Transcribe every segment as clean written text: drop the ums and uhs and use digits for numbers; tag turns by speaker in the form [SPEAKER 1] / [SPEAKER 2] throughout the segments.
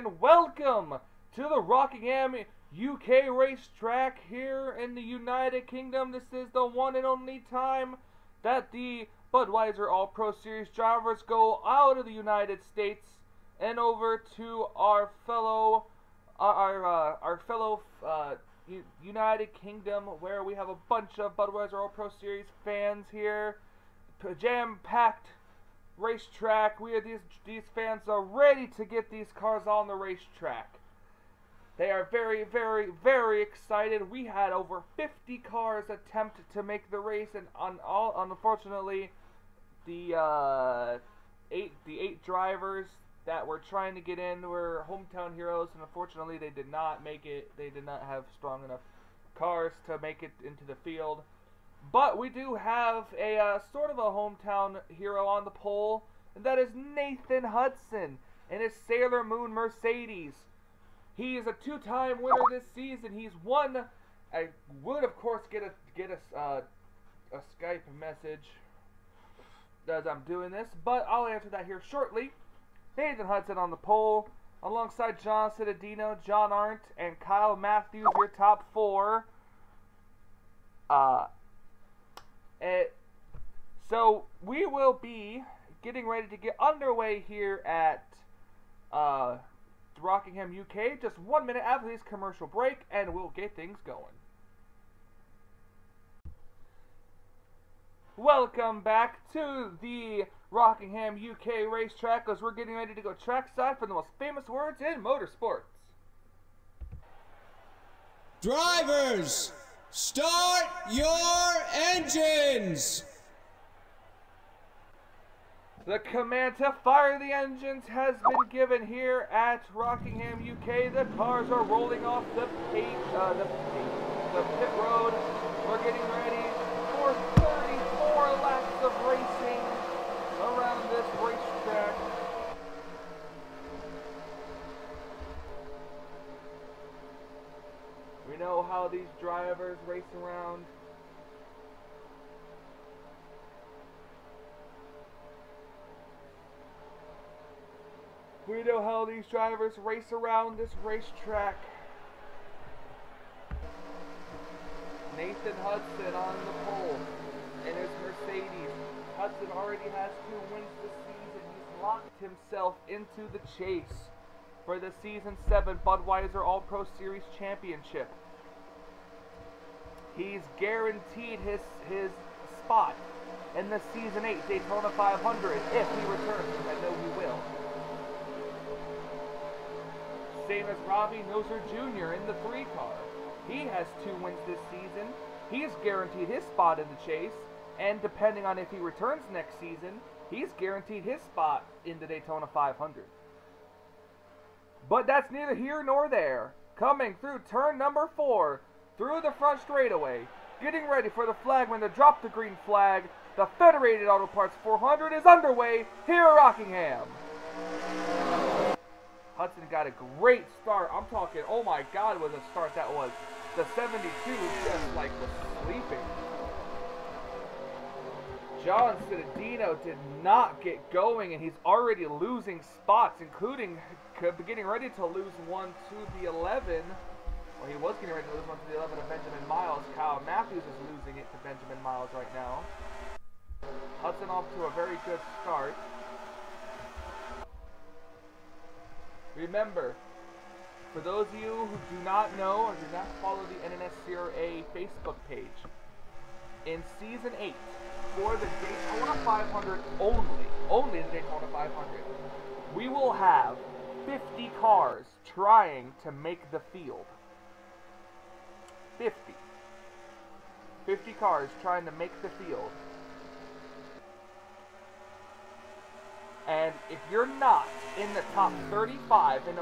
[SPEAKER 1] and welcome to the Rockingham UK racetrack here in the United Kingdom. This is the one and only time that the Budweiser All-Pro Series drivers go out of the United States and over to our fellow United Kingdom, where we have a bunch of Budweiser All-Pro Series fans here. Jam-packed racetrack. These fans are ready to get these cars on the racetrack. They are very, very, very excited. We had over 50 cars attempt to make the race, and unfortunately, the eight drivers that were trying to get in were hometown heroes, and unfortunately, they did not make it. They did not have strong enough cars to make it into the field. But we do have a sort of a hometown hero on the pole, and that is Nathan Hudson and his Sailor Moon Mercedes. He is a two-time winner this season. He's won. I would, of course, get a Skype message as I'm doing this, but I'll answer that here shortly. Nathan Hudson on the pole, alongside John Cittadino, John Arndt, and Kyle Matthews, your top four. So we will be getting ready to get underway here at Rockingham, UK, just 1 minute after this commercial break, and we'll get things going. Welcome back to the Rockingham, UK racetrack, as we're getting ready to go trackside for the most famous words in motorsports.
[SPEAKER 2] Drivers, start your engines!
[SPEAKER 1] The command to fire the engines has been given here at Rockingham, UK. The cars are rolling off the pit road. We're getting ready for 34 laps of racing around this racetrack. We know how these drivers race around. We know how these drivers race around this racetrack. Nathan Hudson on the pole in his Mercedes. Hudson already has 2 wins this season. He's locked himself into the chase for the Season 7 Budweiser All-Pro Series Championship. He's guaranteed his spot in the Season 8 Daytona 500 if he returns, which I know he will. Same as Robbie Noser Jr. in the 3 car. He has 2 wins this season. He's guaranteed his spot in the chase, and depending on if he returns next season, he's guaranteed his spot in the Daytona 500. But that's neither here nor there. Coming through turn number 4, through the front straightaway, getting ready for the flagman to drop the green flag, the Federated Auto Parts 400 is underway here at Rockingham. Hudson got a great start. I'm talking, oh my God, what a start that was. The 72 just like was sleeping. John Cittadino did not get going, and he's already losing spots, including getting ready to lose one to the 11. Well, he was getting ready to lose one to the 11 to Benjamin Miles. Kyle Matthews is losing it to Benjamin Miles right now. Hudson off to a very good start. Remember, for those of you who do not know or do not follow the NNSCRA Facebook page, in Season 8, for the Daytona 500 only the Daytona 500, we will have 50 cars trying to make the field. 50 cars trying to make the field. And if you're not in the top 35 in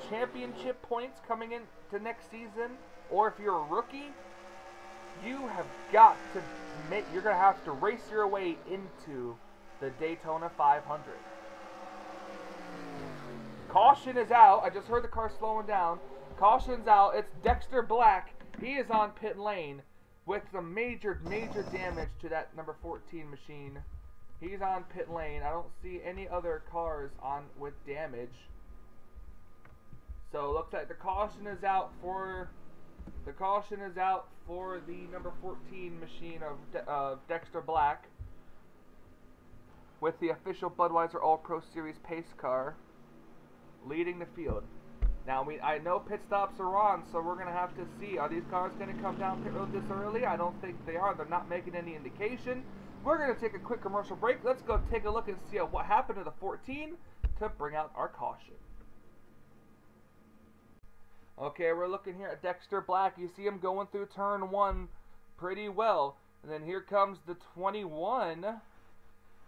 [SPEAKER 1] championship points coming into next season, or if you're a rookie, you have got to you're going to have to race your way into the Daytona 500. Caution is out. I just heard the car slowing down. Caution's out. It's Dexter Black. He is on pit lane with some major damage to that number 14 machine. He's on pit lane. I don't see any other cars on with damage. So it looks like the caution is out for the number 14 machine of Dexter Black with the official Budweiser All-Pro Series pace car leading the field. Now I know pit stops are on, so we're gonna have to see. Are these cars gonna come down pit road this early? I don't think they are. They're not making any indication. We're gonna take a quick commercial break. Let's go take a look and see what happened to the 14 to bring out our caution. Okay, we're looking here at Dexter Black. You see him going through turn 1 pretty well. And then here comes the 21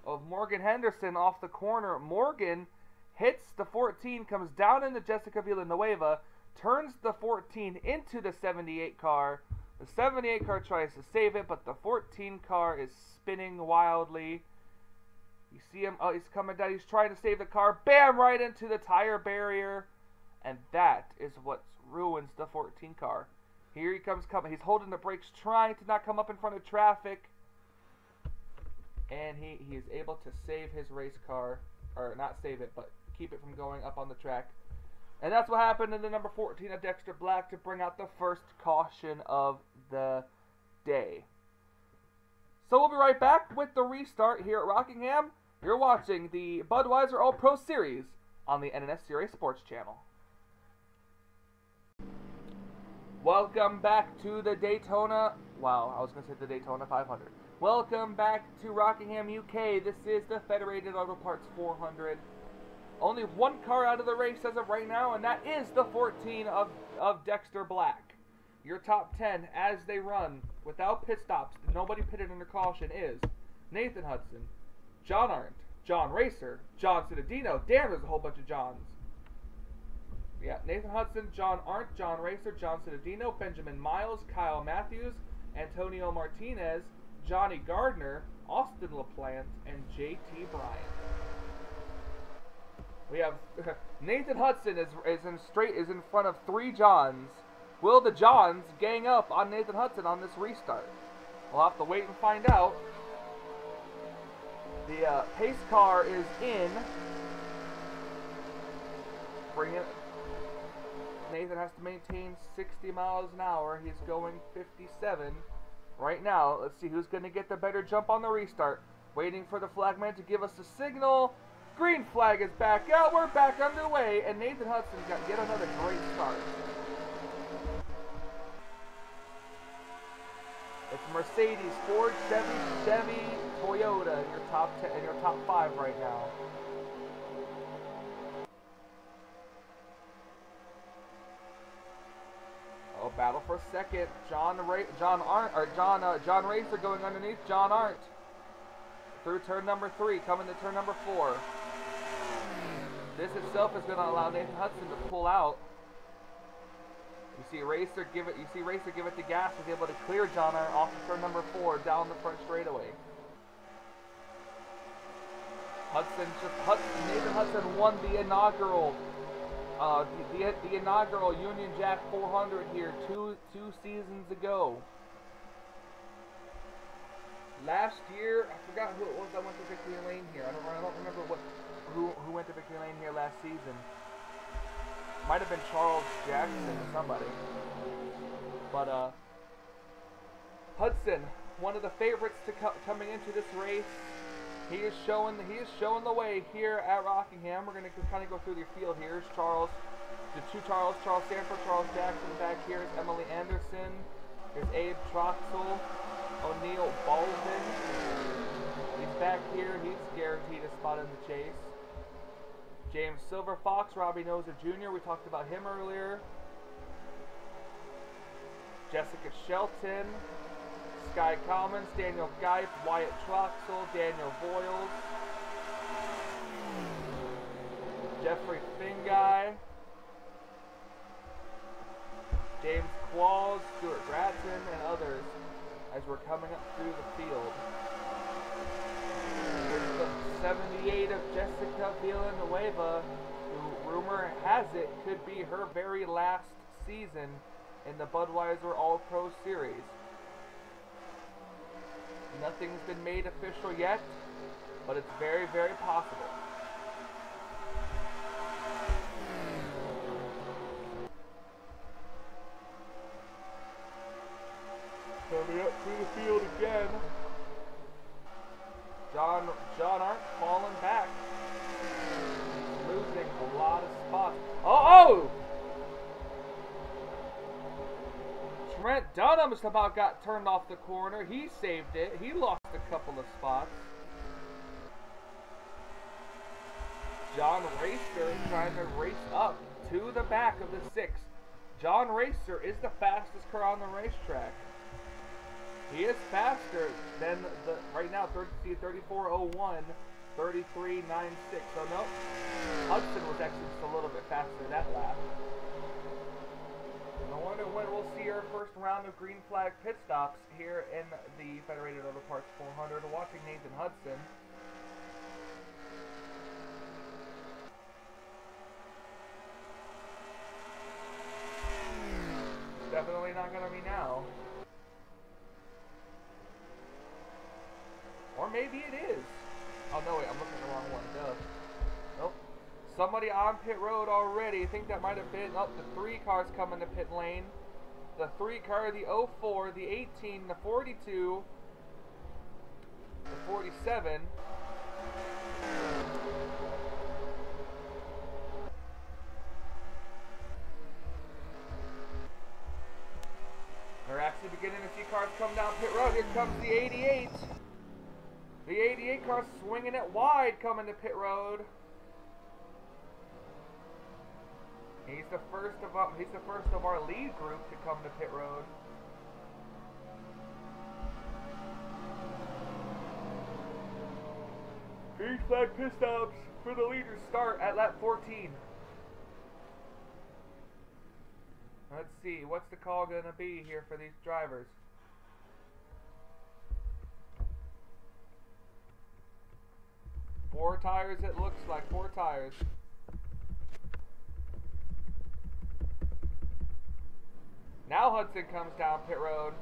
[SPEAKER 1] of Morgan Henderson off the corner. Morgan hits the 14, comes down into Jessica Villanueva, turns the 14 into the 78 car. The 78 car tries to save it, but the 14 car is spinning wildly. You see him, oh, he's coming down, he's trying to save the car. Bam! Right into the tire barrier. And that is what ruins the 14 car. Here he comes coming. He's holding the brakes, trying to not come up in front of traffic. And he is able to save his race car. Or not save it, but keep it from going up on the track. And that's what happened in the number 14 of Dexter Black to bring out the first caution of the day. So we'll be right back with the restart here at Rockingham. You're watching the Budweiser All-Pro Series on the NNSCRA Sports Channel. Welcome back to the Daytona, wow, I was going to say the Daytona 500. Welcome back to Rockingham, UK. This is the Federated Auto Parts 400. Only one car out of the race as of right now, and that is the 14 of Dexter Black. Your top 10 as they run without pit stops, nobody pitted under caution, is Nathan Hudson, John Arndt, John Racer, John Cittadino. Damn, there's a whole bunch of Johns. Yeah, Nathan Hudson, John Arndt, John Racer, John Cittadino, Benjamin Miles, Kyle Matthews, Antonio Martinez, Johnny Gardner, Austin LaPlante, and JT Bryant. We have Nathan Hudson is in front of 3 Johns. Will the Johns gang up on Nathan Hudson on this restart? We'll have to wait and find out. The pace car is in. Bring it. Nathan has to maintain 60 miles an hour. He's going 57 right now. Let's see who's going to get the better jump on the restart. Waiting for the flagman to give us a signal. Green flag is back out. We're back underway, and Nathan Hudson got yet another great start. It's Mercedes, Ford, Chevy, Toyota in your top 10, in your top 5 right now. Oh, battle for second. John Racer going underneath John Arndt through turn number 3, coming to turn number 4. This itself is going to allow Nathan Hudson to pull out. You see Racer give it the gas. He's able to clear John Arndt off of turn number 4 down the front straightaway. Nathan Hudson won the inaugural the inaugural Union Jack 400 here two seasons ago. Last year, I forgot who it was that went to victory lane here. I don't remember who went to victory lane here last season. Might have been Charles Jackson or somebody. But Hudson, one of the favorites to coming into this race. He is showing the way here at Rockingham. We're going to kind of go through the field here. Here's Charles, the 2 Charles Sanford, Charles Jackson. Back here is Emily Anderson. Here's Abe Troxel, O'Neill Baldwin. He's back here. He's guaranteed a spot in the chase. James Silver Fox, Robbie Noser Jr. We talked about him earlier. Jessica Shelton. Sky Commons, Daniel Geip, Wyatt Troxel, Daniel Boyles, Jeffrey Finguy, James Qualls, Stuart Gratton, and others as we're coming up through the field. Here's the 78 of Jessica Villanueva, who rumor has it could be her very last season in the Budweiser All-Pro Series. Nothing's been made official yet, but it's very, very possible. Coming up through the field again. John Arndt falling back. Losing a lot of spots. Oh! Trent Dunham just about got turned off the corner. He saved it. He lost a couple of spots. John Racer trying to race up to the back of the 6. John Racer is the fastest car on the racetrack. He is faster than the right now 34.01, 33.96. So no, Hudson was actually just a little bit faster that lap. I wonder when we'll see our first round of green flag pit stops here in the Federated Auto Parts 400. Watching Nathan Hudson. Definitely not going to be now. Or maybe it is. Oh no, wait, I'm looking at the wrong one. Duh. Nope. Somebody on pit road already. I think that might have been, oh, the 3 cars coming to pit lane. The 3 car, the 04, the 18, the 42, the 47. We're actually beginning to see cars come down pit road. Here comes the 88. The 88 car swinging it wide coming to pit road. He's the first of our lead group to come to pit road. Green flag pit stops for the leaders start at lap 14. Let's see, what's the call gonna be here for these drivers? Four tires, it looks like 4 tires. Now Hudson comes down pit road.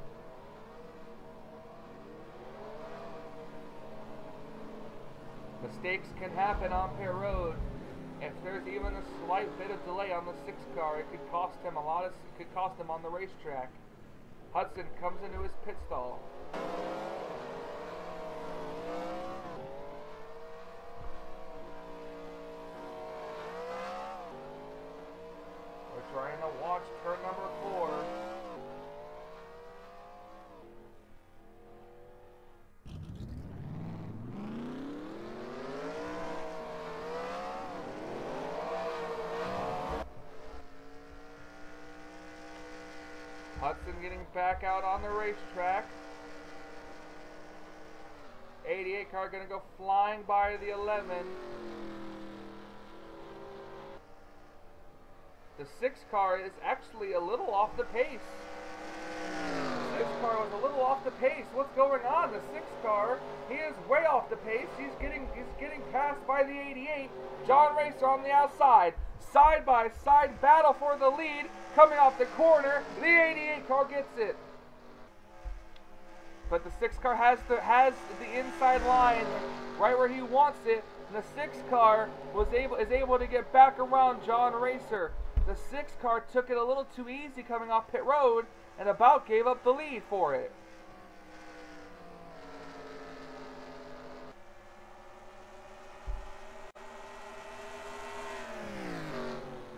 [SPEAKER 1] Mistakes can happen on pit road. If there's even a slight bit of delay on the 6 car, it could cost him on the racetrack. Hudson comes into his pit stall. We're trying to watch turn number 4. Hudson getting back out on the racetrack. 88 car gonna go flying by the 11. The 6 car is actually a little off the pace. The 6 car was a little off the pace. What's going on? The 6 car, he is way off the pace. He's getting passed by the 88. John Racer on the outside. Side by side battle for the lead. Coming off the corner, the 88 car gets it. But the 6 car has the inside line right where he wants it. And the 6 car is able to get back around John Racer. The 6 car took it a little too easy coming off pit road and about gave up the lead for it.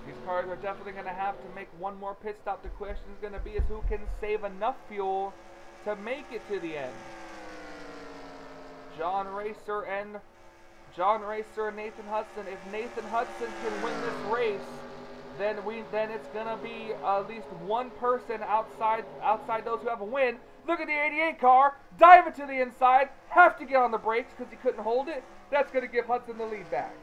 [SPEAKER 1] These cars are definitely going to have to make one more pit stop. The question is going to be who can save enough fuel to make it to the end. John Racer and Nathan Hudson. If Nathan Hudson can win this race, then it's gonna be at least one person outside those who have a win. Look at the 88 car, dive it to the inside, have to get on the brakes because he couldn't hold it. That's gonna give Hudson the lead back.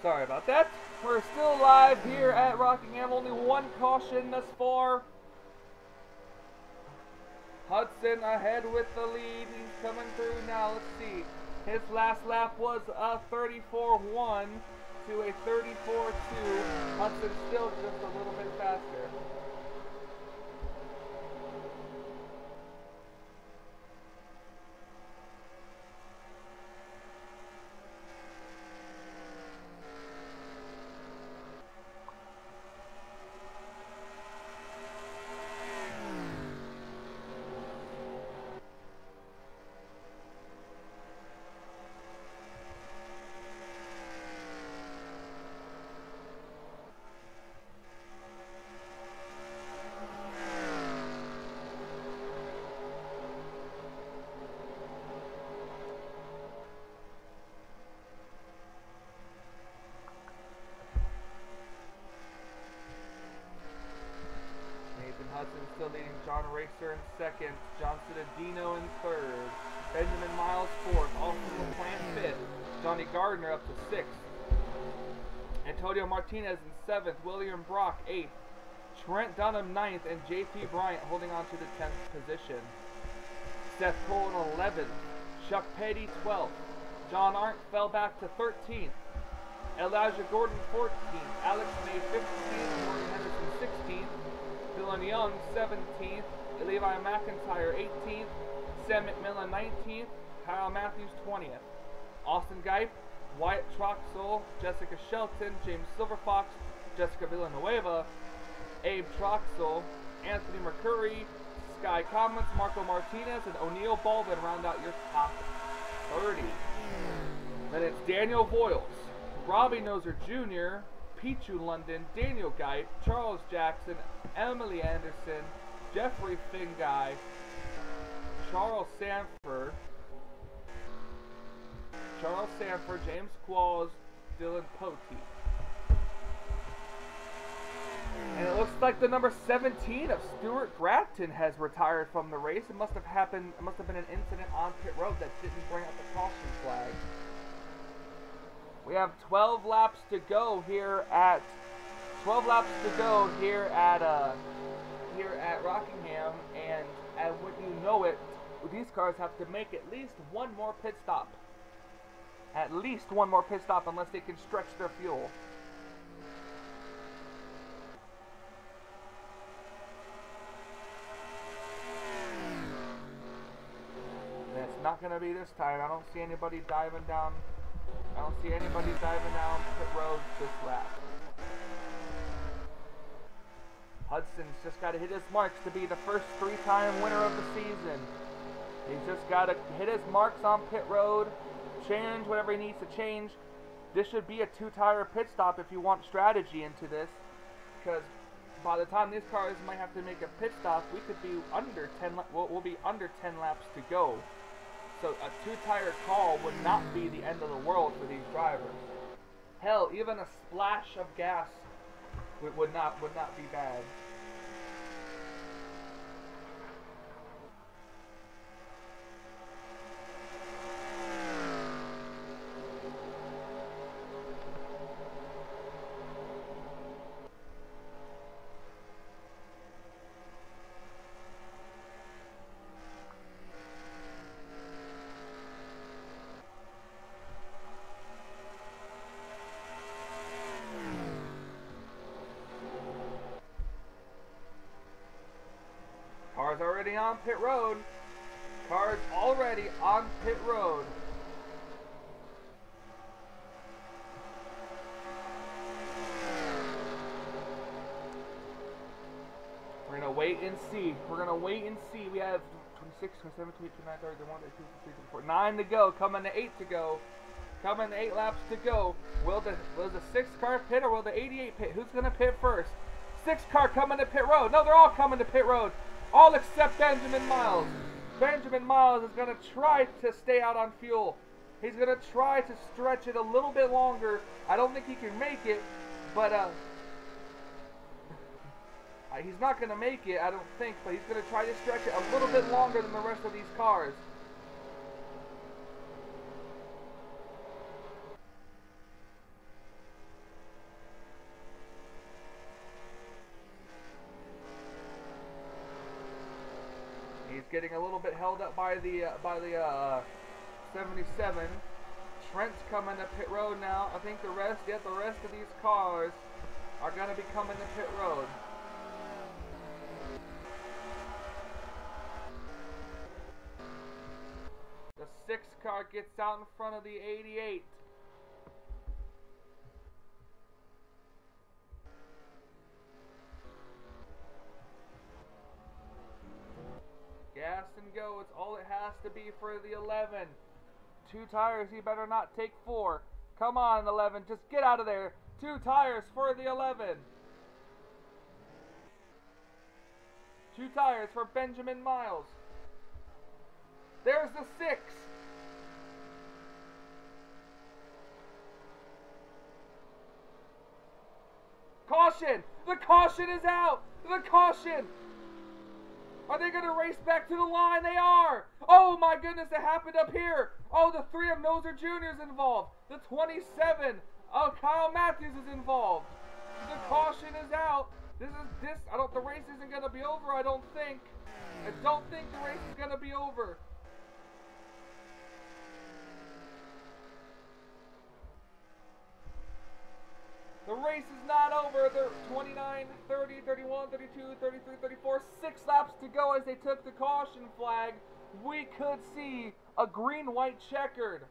[SPEAKER 1] Sorry about that. We're still live here at Rockingham. Only one caution thus far. Hudson ahead with the lead. He's coming through now. Let's see. His last lap was a 34.1 to a 34.2. Hudson still just a little bit faster. Hudson still leading John Racer in second, John Citadino in third, Benjamin Miles fourth, Austin LaPlante fifth, Johnny Gardner up to sixth, Antonio Martinez in seventh, William Brock eighth, Trent Dunham ninth, and JP Bryant holding on to the 10th position. Seth Cole in 11th, Chuck Petty 12th, John Arndt fell back to 13th, Elijah Gordon 14th, Alex May 15th, Morgan Henderson 16th, Dylan Young 17th, Levi McIntyre 18th, Sam McMillan 19th, Kyle Matthews 20th, Austin Gipe, Wyatt Troxel, Jessica Shelton, James Silverfox, Jessica Villanueva, Abe Troxel, Anthony Mercuri, Sky Commons, Marco Martinez, and O'Neal Baldwin round out your top 30. Then it's Daniel Voiles, Robbie Noser Jr., Pichu London, Daniel Gipe, Charles Jackson, Emily Anderson, Jeffrey Finguy, Charles Sanford, James Qualls, Dylan Potey. And it looks like the number 17 of Stuart Grafton has retired from the race. It must have happened. It must have been an incident on pit road that didn't bring up the caution flag. We have 12 laps to go here at Rockingham, and when you know it, these cars have to make at least one more pit stop. At least one more pit stop, unless they can stretch their fuel. And it's not going to be this time. I don't see anybody diving down. I don't see anybody diving down pit road this lap. Hudson's just got to hit his marks to be the first three-time winner of the season. He's just got to hit his marks on pit road, change whatever he needs to change. This should be a two-tire pit stop if you want strategy into this, because by the time these cars might have to make a pit stop, we could be under 10. We'll be under 10 laps to go. So a two-tire call would not be the end of the world for these drivers. Hell, even a splash of gas would not be bad. Cars already on pit road. Cars already on pit road. We're going to wait and see. We have 26, 27, 28, 29, 30, 31, 32, 33, 34, 9 to go. Coming to 8 to go. Coming to 8 laps to go. Will the 6 car pit or will the 88 pit? Who's going to pit first? 6 car coming to pit road. No, they're all coming to pit road. All except Benjamin Miles. Benjamin Miles is going to try to stay out on fuel. He's going to try to stretch it a little bit longer. I don't think he can make it, but he's not going to make it, I don't think, but he's going to try to stretch it a little bit longer than the rest of these cars. getting a little bit held up by the 77. Trent's coming to pit road now. I think the rest of these cars are going to be coming to pit road. The 6 car gets out in front of the 88. Gas and go, it's all it has to be for the 11. 2 tires, he better not take 4. Come on, 11, just get out of there. 2 tires for the 11. 2 tires for Benjamin Miles. There's the 6. Caution! The caution is out! The caution! Are they going to race back to the line? They are! Oh my goodness, it happened up here! Oh, the 3 of Noser Jr. is involved. The 27 of Kyle Matthews is involved. The caution is out. The race isn't going to be over, I don't think. I don't think the race is going to be over. The race is not over. They're 29, 30, 31, 32, 33, 34. 6 laps to go as they took the caution flag. We could see a green-white checkered.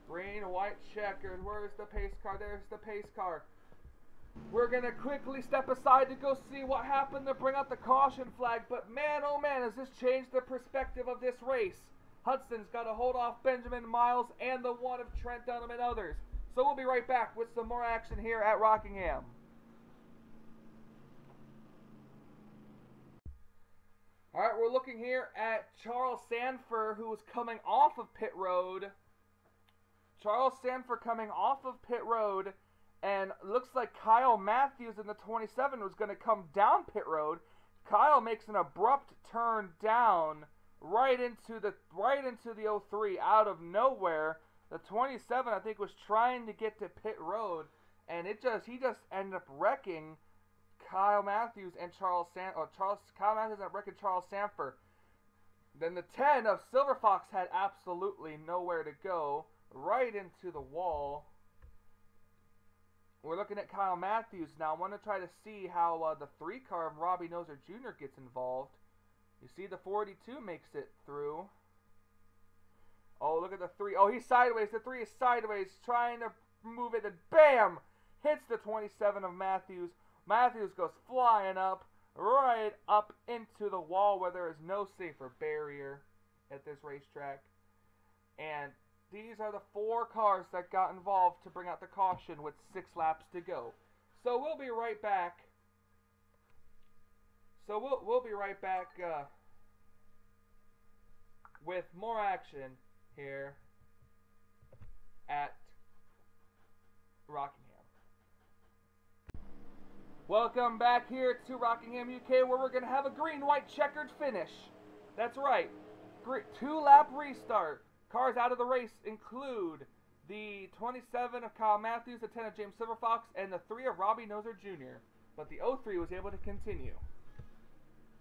[SPEAKER 1] Green-white checkered. Where's the pace car? There's the pace car. We're going to quickly step aside to go see what happened to bring out the caution flag. But man, oh man, has this changed the perspective of this race. Hudson's got to hold off Benjamin Miles and the 1 of Trent Dunham and others. So we'll be right back with some more action here at Rockingham. Alright, we're looking here at Charles Sanford, who was coming off of pit road. Charles Sanford coming off of pit road. And looks like Kyle Matthews in the 27 was going to come down pit road. Kyle makes an abrupt turn down right into the 03 out of nowhere. The 27 I think was trying to get to pit road, and he just ended up wrecking Kyle Matthews and Kyle Matthews ended up wrecking Charles Sanford. Then the 10 of Silver Fox had absolutely nowhere to go, right into the wall. We're looking at Kyle Matthews now. I want to try to see how the 3 car of Robbie Noser Jr. gets involved. You see the 42 makes it through. Oh, look at the 3. Oh, he's sideways. The 3 is sideways, trying to move it, and bam! Hits the 27 of Matthews. Matthews goes flying up, right up into the wall where there is no safer barrier at this racetrack. And these are the 4 cars that got involved to bring out the caution with 6 laps to go. So we'll be right back. We'll be right back with more action here at Rockingham. Welcome back here to Rockingham, UK, where we're going to have a green-white checkered finish. That's right. 2-lap restart. Cars out of the race include the 27 of Kyle Matthews, the 10 of James Silverfox, and the 3 of Robbie Noser Jr. But the 03 was able to continue.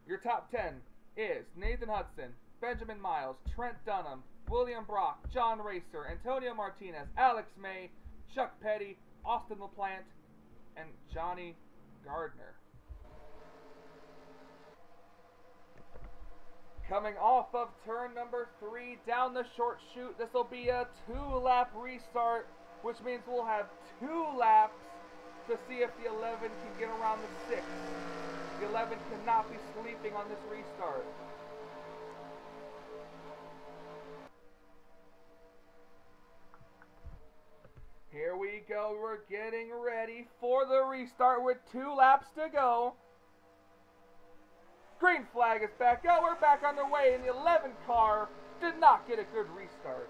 [SPEAKER 1] Your top 10 is Nathan Hudson, Benjamin Miles, Trent Dunham, William Brock, John Racer, Antonio Martinez, Alex May, Chuck Petty, Austin LaPlante, and Johnny Gardner. Coming off of turn number 3 down the short chute, this will be a 2-lap restart, which means we'll have 2 laps to see if the 11 can get around the 6. The 11 cannot be sleeping on this restart. Here we go, we're getting ready for the restart with 2 laps to go. Green flag is back out. We're back underway, and the 11 car did not get a good restart.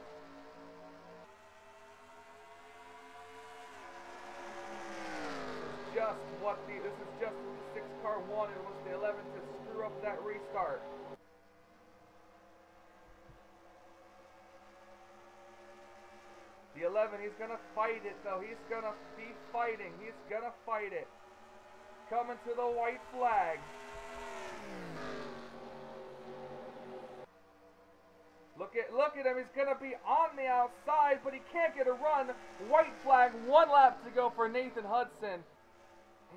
[SPEAKER 1] This is just what the 6 car wanted, was the 11 to screw up that restart. The 11, he's going to fight it, though. He's going to be fighting. He's going to fight it. Coming to the white flag. Look at him. He's going to be on the outside, but he can't get a run. White flag, 1 lap to go for Nathan Hudson.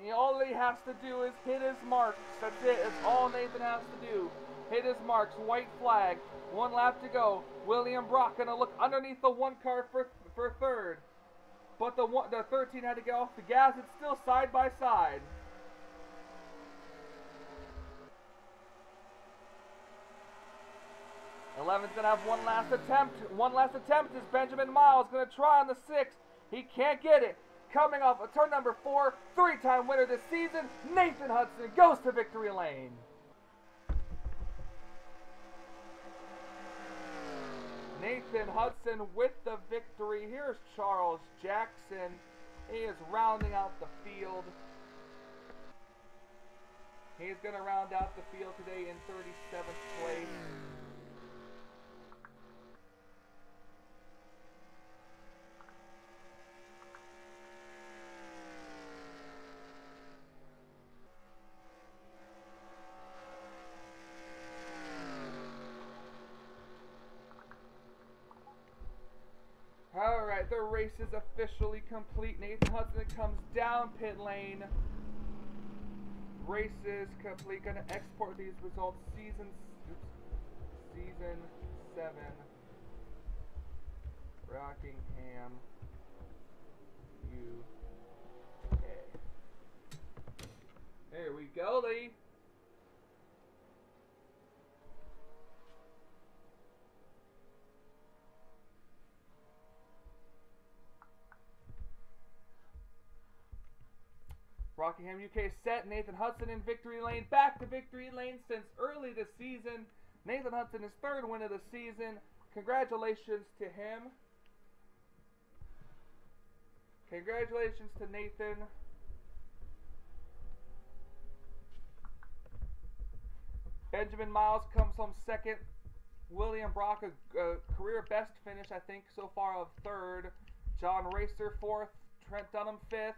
[SPEAKER 1] And all he has to do is hit his marks. That's it. That's all Nathan has to do. Hit his marks. White flag. 1 lap to go. William Brock going to look underneath the 1 car for third. But the 13 had to get off the gas. It's still side by side. Eleven's going to have one last attempt. One last attempt is Benjamin Miles going to try on the 6th. He can't get it. Coming off of turn number 4, 3-time winner this season, Nathan Hudson goes to victory lane. Nathan Hudson with the victory. Here's Charles Jackson. He is rounding out the field. He's going to round out the field today in 37th place. Alright, the race is officially complete. Nathan Hudson comes down pit lane. Race is complete. Gonna export these results. Season 7. Rockingham, UK. There we go, Lee. Rockingham, UK set. Nathan Hudson in victory lane. Back to victory lane since early this season. Nathan Hudson, his 3rd win of the season. Congratulations to him. Congratulations to Nathan. Benjamin Miles comes home 2nd. William Brock, a career best finish, I think, so far of 3rd. John Racer 4th. Trent Dunham 5th.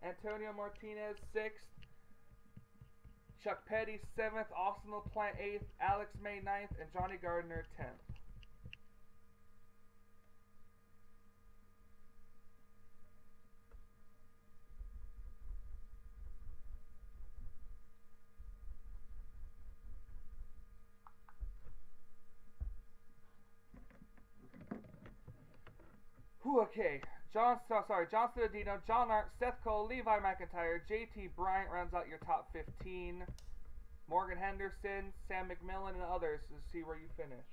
[SPEAKER 1] Antonio Martinez 6th, Chuck Petty 7th, Austin LaPlante 8th, Alex May 9th, and Johnny Gardner 10th. Okay. John Stadino, John Art, Seth Cole, Levi McIntyre, JT Bryant rounds out your top 15. Morgan Henderson, Sam McMillan, and others to see where you finished.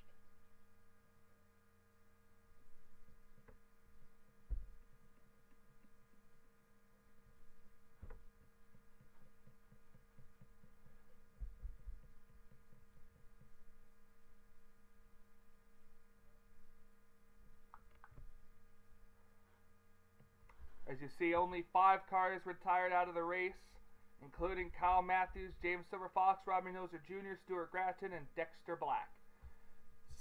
[SPEAKER 1] As you see, only 5 cars retired out of the race, including Kyle Matthews, James Silver Fox, Robbie Noser Jr., Stuart Gratton, and Dexter Black.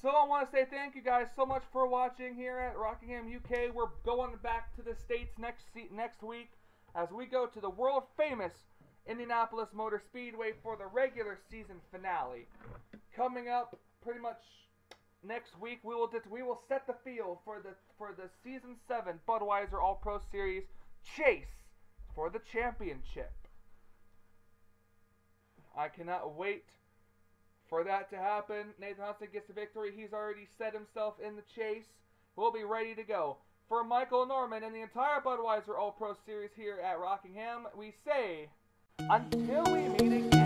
[SPEAKER 1] So I want to say thank you guys so much for watching here at Rockingham, UK. We're going back to the States next week as we go to the world-famous Indianapolis Motor Speedway for the regular season finale. Coming up pretty much next week, we will set the field for the Season 7 Budweiser All-Pro Series chase for the championship. I cannot wait for that to happen. Nathan Hudson gets the victory. He's already set himself in the chase. We'll be ready to go. For Michael Norman and the entire Budweiser All-Pro Series here at Rockingham, we say, until we meet again.